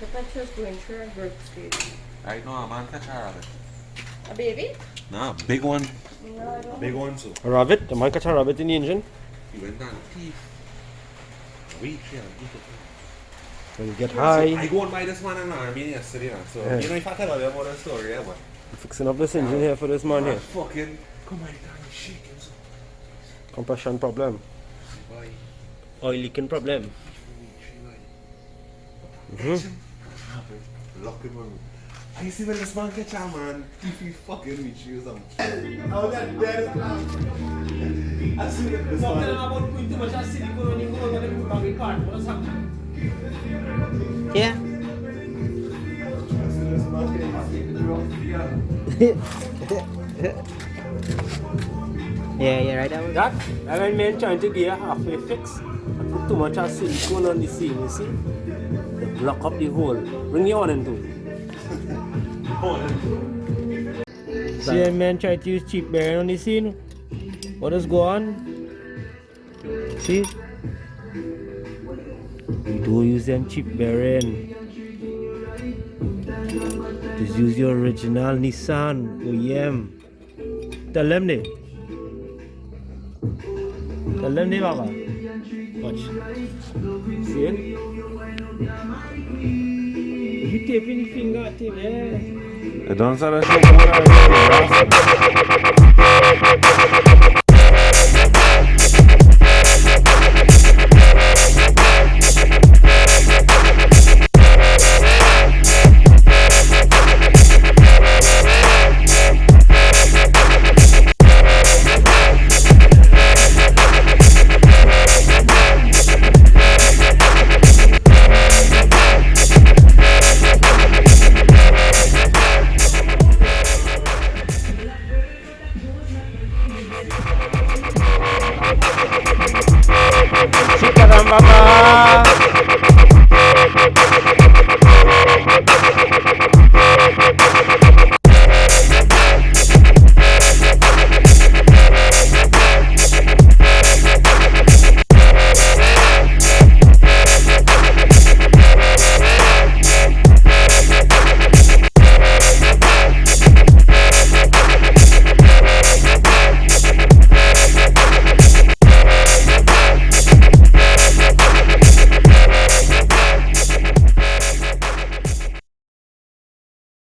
thought she was going through a growth stage. I know a man catch a rabbit. A baby? Nah, big one. No, I don't. Big one, so. A rabbit? The man catch a rabbit in the engine? He went down the teeth. Wait, yeah, eat it. When you get So high, I go and buy this man in the army yesterday, so Yeah. you know if I tell you about that story, yeah, but fixing up this engine here for this man here. fucking come on, down and shaking so. Compression problem. Bye. Oil leaking problem. Lucky man. I see when this man catch a man, if he fucking reach you some. How that dead man. I see this man. About putting too much acidic when you go to the buggy part. What's happening? Yeah. Yeah, right. That when men trying to get a halfway fix, I put too much silicone on the scene, you see? They block up the hole. Bring your on into. See when men try to use cheap bearing on the scene? What does go on? See? You don't use them cheap bearing. Just use your original Nissan OEM. Tell them they. Tell them they, Baba. Watch. See it? You taping the finger, tape, yeah. It don't sound like Caramba,